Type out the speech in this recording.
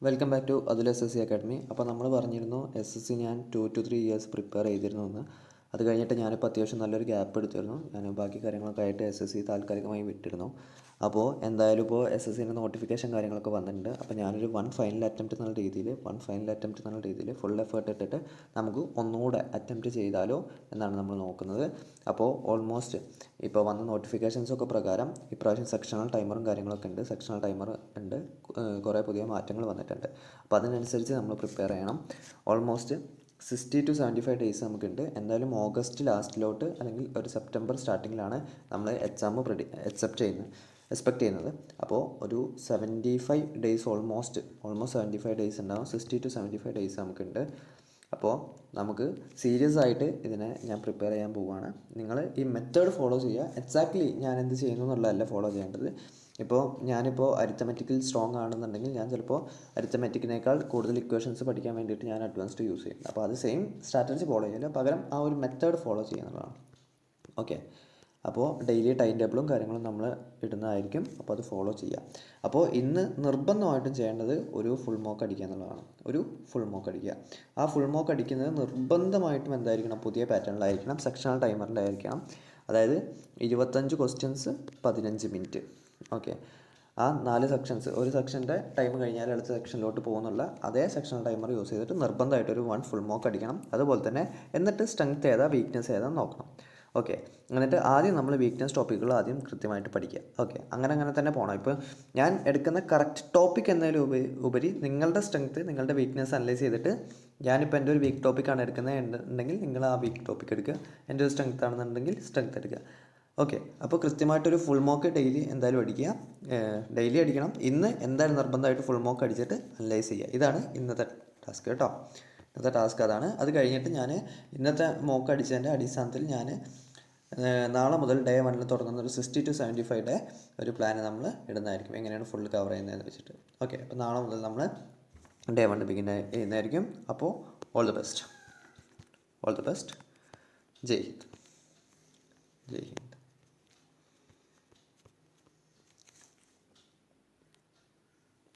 Welcome back to Athul SSC Academy. അപ്പോൾ നമ്മൾ പറഞ്ഞിരുന്നു SSC ഞാൻ 2 to 3 ഇയേഴ്സ് പ്രിപ്പയർ ചെയ്തിരുന്നു എന്ന്. അത് കഴിഞ്ഞിട്ട് ഞാനിപ്പോൾ അത്യാവശ്യം നല്ലൊരു ഗ്യാപ്പ് എടുത്തിരുന്നു. ഞാൻ ബാക്കി കാര്യങ്ങളൊക്കെ ആയിട്ട് SSC താൽക്കാലികമായി വിട്ടിരുന്നു. അപ്പോൾ എന്തായാലും ഇപ്പോൾ SSCൻ്റെ നോട്ടിഫിക്കേഷൻ കാര്യങ്ങളൊക്കെ വന്നിട്ടുണ്ട്. അപ്പോൾ ഞാനൊരു വൺ ഫൈനൽ അറ്റംപ്റ്റ് എന്നുള്ള രീതിയിൽ ഫുൾ എഫേർട്ട് ഇട്ടിട്ട് നമുക്ക് ഒന്നുകൂടെ അറ്റംപ്റ്റ് ചെയ്താലോ എന്നാണ് നമ്മൾ നോക്കുന്നത്. അപ്പോൾ ഓൾമോസ്റ്റ് ഇപ്പോൾ വന്ന നോട്ടിഫിക്കേഷൻസൊക്കെ പ്രകാരം ഇപ്രാവശ്യം സെക്ഷണൽ ടൈമറും കാര്യങ്ങളൊക്കെ ഉണ്ട്. സെക്ഷണൽ ടൈമർ ഉണ്ട്, കുറേ പുതിയ മാറ്റങ്ങൾ വന്നിട്ടുണ്ട്. അപ്പോൾ അതിനനുസരിച്ച് നമ്മൾ പ്രിപ്പയർ ചെയ്യണം. ഓൾമോസ്റ്റ് 60 to 75 ഡേയ്സ് നമുക്കുണ്ട്. എന്തായാലും ഓഗസ്റ്റ് ലാസ്റ്റിലോട്ട് അല്ലെങ്കിൽ ഒരു സെപ്റ്റംബർ സ്റ്റാർട്ടിങ്ങിലാണ് നമ്മൾ എക്സാം എക്സ്പെക്റ്റ് ചെയ്യുന്നത്. അപ്പോൾ ഒരു 75 ഡേയ്സ് ഓൾമോസ്റ്റ് 75 ഡേയ്സ് ഉണ്ടാകും. 60 to 75 ഡേയ്സ് നമുക്കുണ്ട്. അപ്പോൾ നമുക്ക് സീരിയസ് ആയിട്ട് ഇതിനെ ഞാൻ പ്രിപ്പയർ ചെയ്യാൻ പോവുകയാണ്. നിങ്ങൾ ഈ മെത്തേഡ് ഫോളോ ചെയ്യുക. എക്സാക്ട്ലി ഞാൻ എന്ത് ചെയ്യുന്നു എന്നുള്ളതല്ല ഫോളോ ചെയ്യേണ്ടത്. ഇപ്പോൾ ഞാനിപ്പോൾ അരിത്തമെറ്റിക്കൽ സ്ട്രോങ് ആണെന്നുണ്ടെങ്കിൽ ഞാൻ ചിലപ്പോൾ അരിത്തമെറ്റിക്കിനേക്കാൾ കൂടുതൽ ഇക്വേഷൻസ് പഠിക്കാൻ വേണ്ടിയിട്ട് ഞാൻ അഡ്വാൻസ്ഡ് യൂസ് ചെയ്യും. അപ്പോൾ അത് സെയിം സ്ട്രാറ്റജി ഫോളോ ചെയ്യില്ല, പകരം ആ ഒരു മെത്തേഡ് ഫോളോ ചെയ്യുന്നതാണ്. ഓക്കെ, അപ്പോൾ ഡെയിലി ടൈം ടേബിളും കാര്യങ്ങളും നമ്മൾ ഇടുന്നതായിരിക്കും. അപ്പോൾ അത് ഫോളോ ചെയ്യുക. അപ്പോൾ ഇന്ന് നിർബന്ധമായിട്ടും ചെയ്യേണ്ടത് ഒരു ഫുൾ മോക്ക് അടിക്കുക എന്നുള്ളതാണ്. ഒരു ഫുൾ മോക്ക് അടിക്കുക. ആ ഫുൾ മോക്ക് അടിക്കുന്നത് നിർബന്ധമായിട്ടും എന്തായിരിക്കണം? പുതിയ പാറ്റേണിലായിരിക്കണം, സെക്ഷണൽ ടൈമറിൻ്റെ ആയിരിക്കണം. അതായത് 25 ക്വസ്റ്റ്യൻസ് 15 മിനിറ്റ്. ഓക്കെ, ആ 4 സെക്ഷൻസ്, ഒരു സെക്ഷൻ്റെ ടൈം കഴിഞ്ഞാൽ അടുത്ത സെക്ഷനിലോട്ട് പോകുന്നുള്ള അതേ സെക്ഷണൽ ടൈമർ യൂസ് ചെയ്തിട്ട് നിർബന്ധമായിട്ട് ഒരു 1 ഫുൾ മോക്ക് അടിക്കണം. അതുപോലെ തന്നെ എന്നിട്ട് സ്ട്രെങ്ത് ഏതാ വീക്ക്നെസ് ഏതാ നോക്കണം. ഓക്കെ, എന്നിട്ട് ആദ്യം നമ്മൾ വീക്ക്നെസ് ടോപ്പിക്കുകൾ ആദ്യം കൃത്യമായിട്ട് പഠിക്കുക. ഓക്കെ, അങ്ങനെ തന്നെ പോകണം. ഇപ്പോൾ ഞാൻ എടുക്കുന്ന കറക്റ്റ് ടോപ്പിക് എന്നതിലും ഉപരി നിങ്ങളുടെ സ്ട്രെങ്ത്ത്, നിങ്ങളുടെ വീക്ക്നെസ് അനലൈസ് ചെയ്തിട്ട് ഞാനിപ്പോൾ എൻ്റെ ഒരു വീക്ക് ടോപ്പിക്കാണ് എടുക്കുന്നത് ഉണ്ടെങ്കിൽ നിങ്ങൾ ആ വീക്ക് ടോപ്പിക് എടുക്കുക. എൻ്റെ ഒരു സ്ട്രെങ്ത്ത് ആണെന്നുണ്ടെങ്കിൽ സ്ട്രെങ്ത്ത് എടുക്കുക. ഓക്കെ, അപ്പോൾ കൃത്യമായിട്ടൊരു ഫുൾ മോക്ക് ഡെയിലി എന്തായാലും അടിക്കുക. ഡെയിലി അടിക്കണം. ഇന്ന് എന്തായാലും നിർബന്ധമായിട്ട് ഫുൾ മോക്ക് അടിച്ചിട്ട് അനലൈസ് ചെയ്യുക. ഇതാണ് ഇന്നത്തെ ടാസ്ക് കേട്ടോ. ഇന്നത്തെ ടാസ്ക് അതാണ്. അത് കഴിഞ്ഞിട്ട് ഞാൻ ഇന്നത്തെ മോക്ക് അടിച്ചതിൻ്റെ അടിസ്ഥാനത്തിൽ ഞാൻ നാളെ മുതൽ ഡേ 1 തുടങ്ങുന്ന ഒരു 60 to 75 ഒരു പ്ലാൻ നമ്മൾ ഇടുന്നതായിരിക്കും. എങ്ങനെയാണ് ഫുൾ കവർ ചെയ്യുന്നതെന്ന് വെച്ചിട്ട്. ഓക്കെ, അപ്പോൾ നാളെ മുതൽ നമ്മൾ ഡേ 1 ബിഗിൻ ചെയ്യുന്നതായിരിക്കും. അപ്പോൾ all the best. Jai Hind.